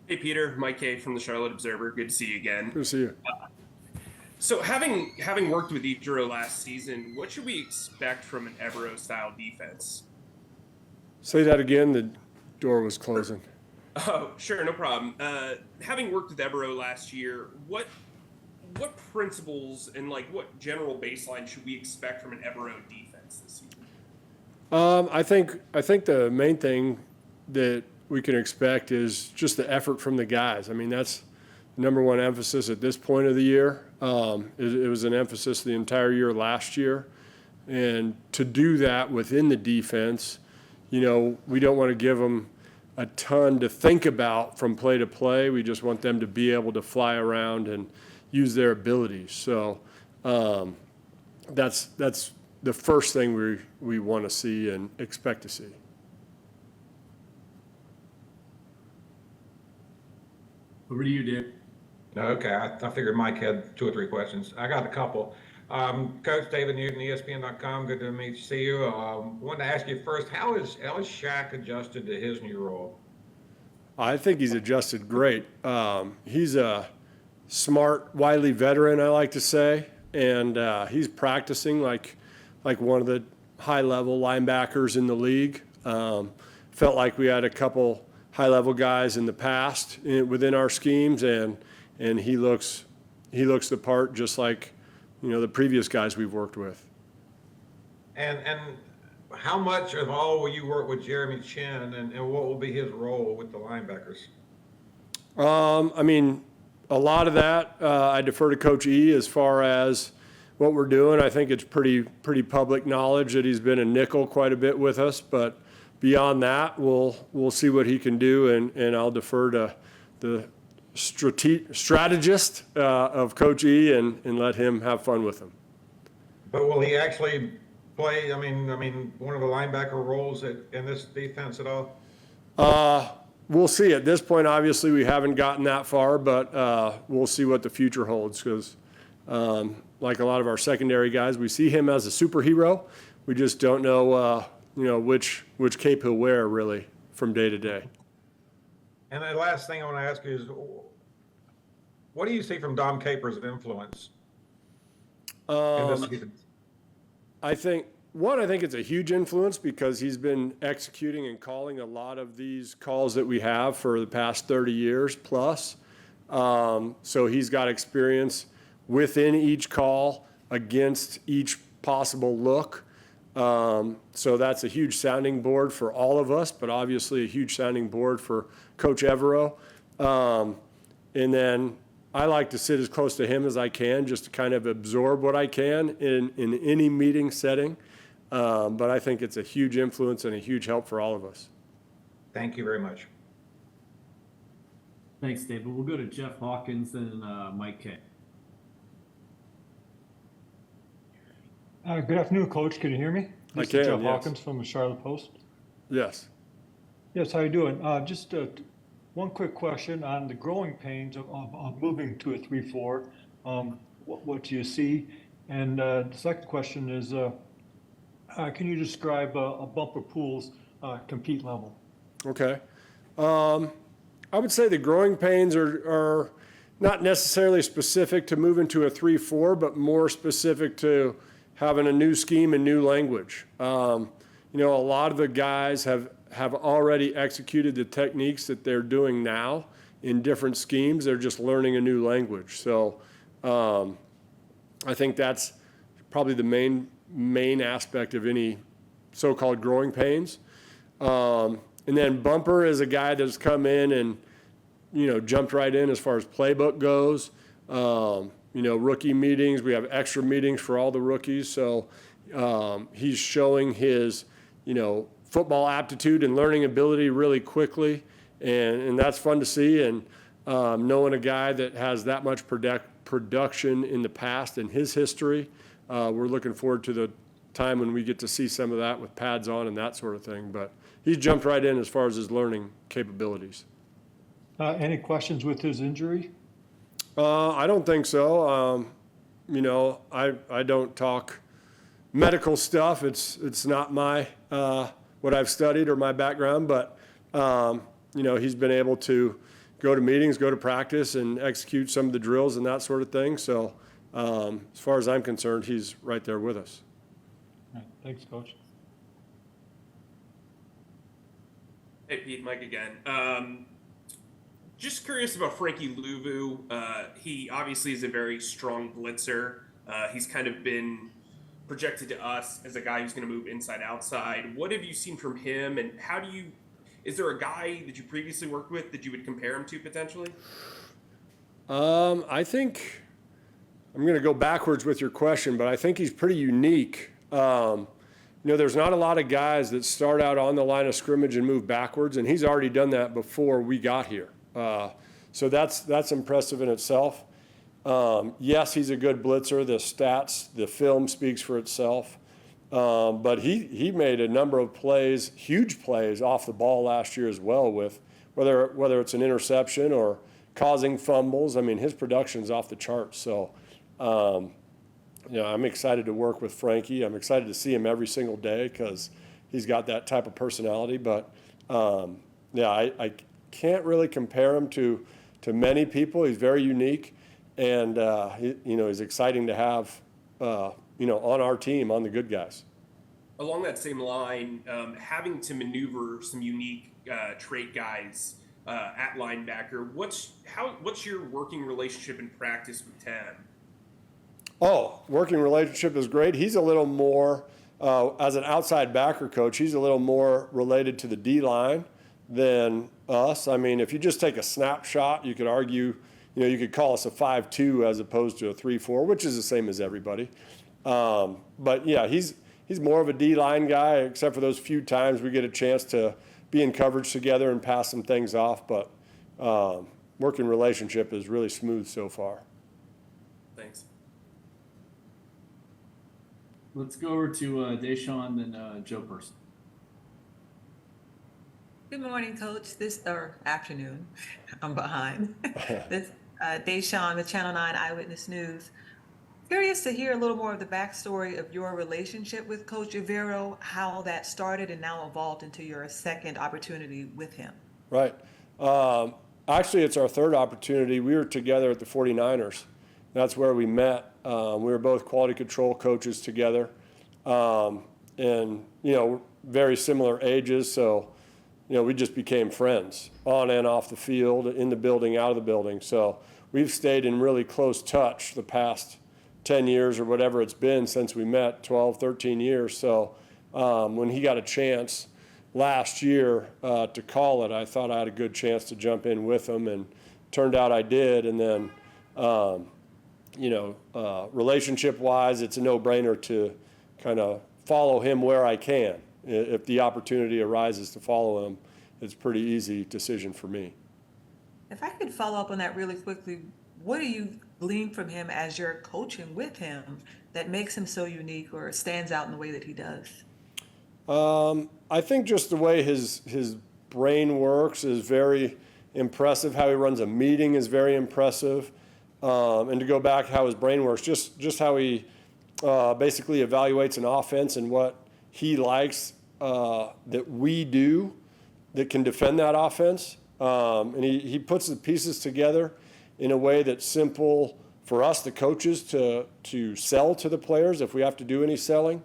Hey Peter, Mike K from the Charlotte Observer. Good to see you again. Good to see you. So having worked with Ichiro last season, what should we expect from an Evero style defense? Say that again. The door was closing. Oh, sure, no problem. Having worked with Evero last year, what principles and like what general baseline should we expect from an Evero defense this season? I think the main thing that we can expect is just the effort from the guys. I mean, that's the number one emphasis at this point of the year. It was an emphasis the entire year last year, and to do that within the defense, we don't want to give them a ton to think about from play to play. We just want them to be able to fly around and use their abilities. So that's the first thing we want to see and expect to see. Over to you, Dick. Okay, I figured Mike had two or three questions. I got a couple. Coach David Newton, ESPN.com. Good to see you. Wanted to ask you first, how is Ellis Shacks adjusted to his new role? I think he's adjusted great. He's a smart, wily veteran, I like to say, and he's practicing like one of the high-level linebackers in the league. Felt like we had a couple high-level guys in the past within our schemes, and he looks the part just like the previous guys we've worked with. And how much of all will you work with Jeremy Chens, and what will be his role with the linebackers? I mean, a lot of that I defer to Coach E as far as what we're doing. I think it's pretty public knowledge that he's been a nickel quite a bit with us, but beyond that, we'll see what he can do, and I'll defer to the strategist of Coach E and let him have fun with him. But will he actually play? I mean, one of the linebacker roles in this defense at all? We'll see. At this point, obviously, we haven't gotten that far, but we'll see what the future holds because, like a lot of our secondary guys, we see him as a superhero. We just don't know, which cape he'll wear really from day to day. And the last thing I want to ask you is, what do you see from Dom Capers' influence in this season? I think it's a huge influence because he's been executing and calling a lot of these calls that we have for the past 30 years plus. So he's got experience within each call against each possible look. So that's a huge sounding board for all of us, but obviously a huge sounding board for Coach Evero. And then I like to sit as close to him as I can just to kind of absorb what I can in any meeting setting. But I think it's a huge influence and a huge help for all of us. Thank you very much. Thanks, David. We'll go to Jeff Hawkins and Mike K. Good afternoon, Coach. Can you hear me? This is Jeff yes. Hawkins from the Charlotte Post. Yes. Yes, how you doing? Just one quick question on the growing pains of moving to a 3-4. What do you see? And the second question is, can you describe a bumper pool's compete level? Okay. I would say the growing pains are not necessarily specific to moving to a 3-4, but more specific to having a new scheme and new language. A lot of the guys have already executed the techniques that they're doing now in different schemes. They're just learning a new language. So I think that's probably the main aspect of any so-called growing pains. And then Bumper is a guy that's come in and, jumped right in as far as playbook goes. Rookie meetings, we have extra meetings for all the rookies. So he's showing his, football aptitude and learning ability really quickly. And that's fun to see. And knowing a guy that has that much production in the past in his history, we're looking forward to the time when we get to see some of that with pads on and that sort of thing. But he's jumped right in as far as his learning capabilities. Any questions with his injury? I don't think so. I don't talk medical stuff. It's not my what I've studied or my background, but he's been able to go to meetings, go to practice, and execute some of the drills and that sort of thing. So as far as I'm concerned, he's right there with us. All right, thanks, Coach. Hey, Pete, Mike again. Just curious about Frankie Louvu. He obviously is a very strong blitzer. He's kind of been projected to us as a guy who's going to move inside outside. What have you seen from him, and is there a guy that you previously worked with that you would compare him to potentially? I think I'm going to go backwards with your question, but I think he's pretty unique. There's not a lot of guys that start out on the line of scrimmage and move backwards, and he's already done that before we got here. So that's impressive in itself. Yes, he's a good blitzer. The stats, the film speaks for itself. But he made a number of plays, huge plays off the ball last year as well, with whether it's an interception or causing fumbles. I mean, his production's off the charts. So, I'm excited to work with Frankie. I'm excited to see him every single day because he's got that type of personality. But, I can't really compare him to many people. He's very unique, and he's exciting to have on our team, on the good guys. Along that same line, having to maneuver some unique trait guys at linebacker, what's your working relationship in practice with Tim? Oh, working relationship is great. He's a little more, as an outside backer coach, he's a little more related to the D-line than us. I mean, if you just take a snapshot, you could argue, you could call us a 5-2 as opposed to a 3-4, which is the same as everybody. But yeah, he's more of a D-line guy, except for those few times we get a chance to be in coverage together and pass some things off. But working relationship is really smooth so far. Thanks. Let's go over to Deshaun and Joe Person. Good morning, Coach. Or afternoon. I'm behind. This Deshaun, the Channel 9 Eyewitness News. Curious to hear a little more of the backstory of your relationship with Coach Rivero, how that started and now evolved into your second opportunity with him. Right. Actually, it's our third opportunity. We were together at the 49ers. That's where we met. We were both quality control coaches together, and very similar ages. So, we just became friends on and off the field, in the building, out of the building. So we've stayed in really close touch the past 10 years or whatever it's been since we met, 12, 13 years. So when he got a chance last year to call it, I thought I had a good chance to jump in with him, and turned out I did. And then, relationship-wise, it's a no-brainer to kind of follow him where I can. If the opportunity arises to follow him, it's a pretty easy decision for me. If I could follow up on that really quickly, what do you glean from him as you're coaching with him that makes him so unique or stands out in the way that he does? I think just the way his brain works is very impressive. How he runs a meeting is very impressive. And to go back how his brain works, just how he basically evaluates an offense and what he likes that we do that can defend that offense. And he puts the pieces together in a way that's simple for us, the coaches, to sell to the players if we have to do any selling,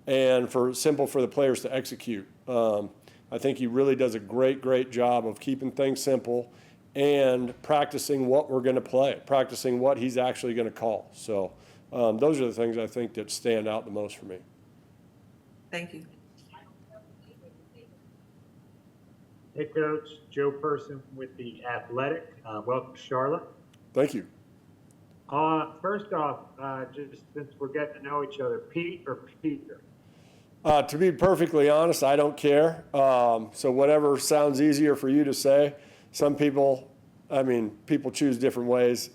and simple for the players to execute. I think he really does a great job of keeping things simple and practicing what we're going to play, practicing what he's actually going to call. So those are the things I think that stand out the most for me. Thank you. Hey, Coach. Joe Person with The Athletic. Welcome to Charlotte. Thank you. First off, just since we're getting to know each other, Pete or Peter? To be perfectly honest, I don't care. So whatever sounds easier for you to say. Some people, people choose different ways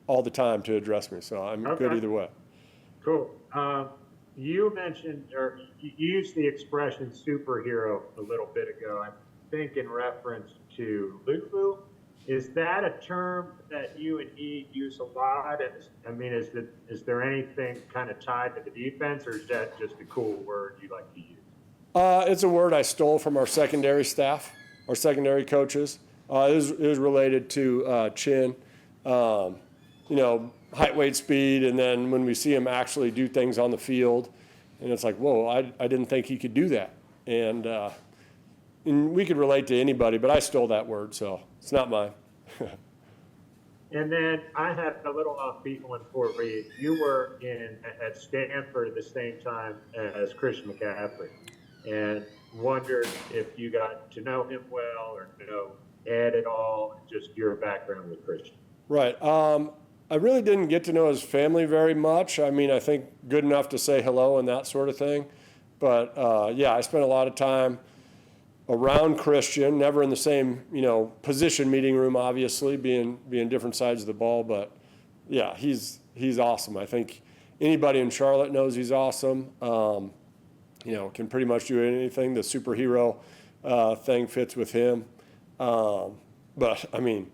all the time to address me. So I'm good either way. Cool. You mentioned, or you used the expression superhero a little bit ago, I think in reference to Luvu. Is that a term that you and he use a lot? Is there anything kind of tied to the defense, or is that just a cool word you like to use? It's a word I stole from our secondary staff, our secondary coaches. It was related to Chen. You know, height, weight, speed, and then when we see him actually do things on the field, and it's like, whoa, I didn't think he could do that. And we could relate to anybody, but I stole that word, so it's not mine. And then I had a little offbeat one for you. You were at Stanford at the same time as Christian McCaffrey, and wondered if you got to know him well or know Ed at all, and just your background with Christian. Right. I really didn't get to know his family very much. I mean, I think good enough to say hello and that sort of thing. But yeah, I spent a lot of time around Christian, never in the same, you know, position meeting room, obviously, being different sides of the ball. But yeah, he's awesome. I think anybody in Charlotte knows he's awesome. You know, can pretty much do anything. The superhero thing fits with him. But I mean,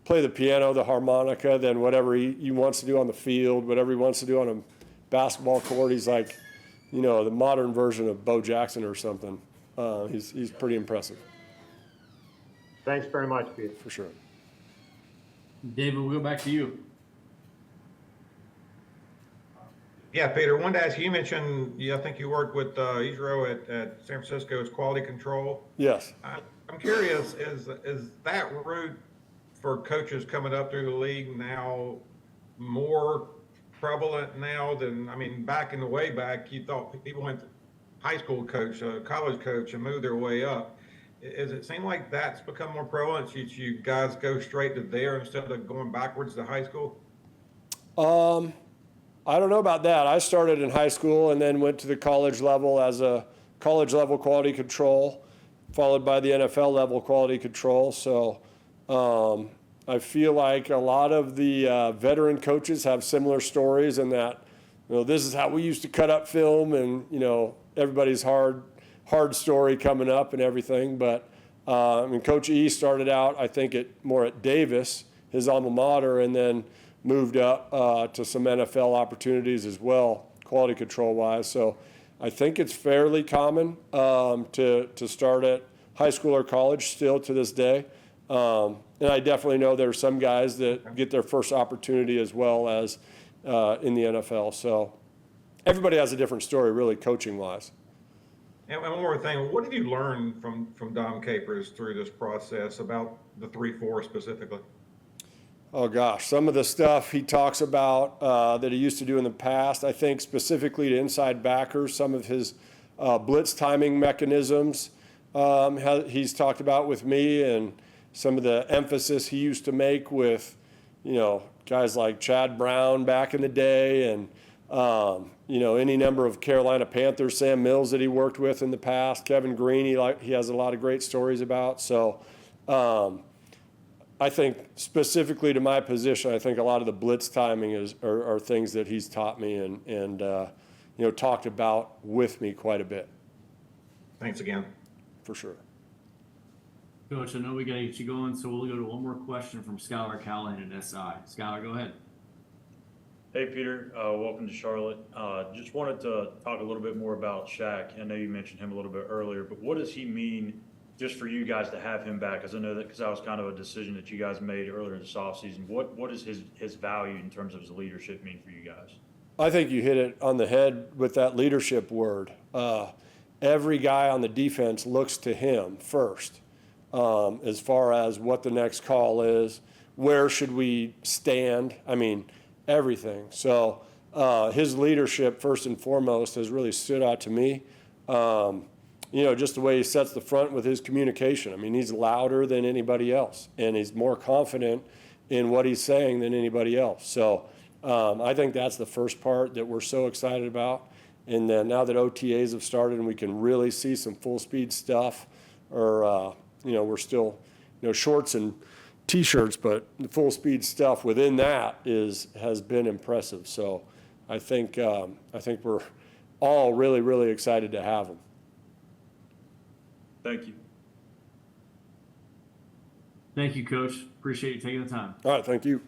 play the piano, the harmonica, then whatever he wants to do on the field, whatever he wants to do on a basketball court. He's like, you know, the modern version of Bo Jackson or something. He's pretty impressive. Thanks very much, Peter. For sure. David, we'll go back to you. Yeah, Peter, wanted to ask you, mentioned, I think you worked with Israel at San Francisco's quality control. Yes. I'm curious, is that route for coaches coming up through the league now more prevalent now than, I mean, back in the way back, you thought people went to high school coach, college coach, and moved their way up. Does it seem like that's become more prevalent? You guys go straight to there instead of going backwards to high school? I don't know about that. I started in high school and then went to the college level as a college level quality control, followed by the NFL level quality control. So I feel like a lot of the veteran coaches have similar stories in that, you know, this is how we used to cut up film, and, you know, everybody's hard story coming up and everything. But I mean, Coach E started out, I think, more at Davis, his alma mater, and then moved up to some NFL opportunities as well, quality control wise. So I think it's fairly common to start at high school or college still to this day. And I definitely know there are some guys that get their first opportunity as well as in the NFL. So everybody has a different story, really, coaching wise. And one more thing, what did you learn from Dom Capers through this process about the 3-4 specifically? Oh gosh, some of the stuff he talks about that he used to do in the past, I think specifically to inside backers, some of his blitz timing mechanisms he's talked about with me, and some of the emphasis he used to make with, you know, guys like Chad Brown back in the day, and you know, any number of Carolina Panthers, Sam Mills that he worked with in the past, Kevin Green, he has a lot of great stories about. So I think specifically to my position, I think a lot of the blitz timing are things that he's taught me and you know, talked about with me quite a bit. Thanks again. For sure. Coach, I know we got to get you going, so we'll go to one more question from Skylar Callahan at SI. Skylar, go ahead. Hey, Peter. Welcome to Charlotte. Just wanted to talk a little bit more about Shaq. I know you mentioned him a little bit earlier, but what does he mean just for you guys to have him back? Because I know that was kind of a decision that you guys made earlier this offseason. What does his value in terms of his leadership mean for you guys? I think you hit it on the head with that leadership word. Every guy on the defense looks to him first as far as what the next call is, where should we stand, I mean, everything. So his leadership, first and foremost, has really stood out to me. You know, just the way he sets the front with his communication. I mean, he's louder than anybody else, and he's more confident in what he's saying than anybody else. So I think that's the first part that we're so excited about. And then now that OTAs have started and we can really see some full speed stuff, or, you know, we're still, you know, shorts and T-shirts, but the full speed stuff within that has been impressive. So I think we're all really, really excited to have him. Thank you. Thank you, Coach. Appreciate you taking the time. All right, thank you.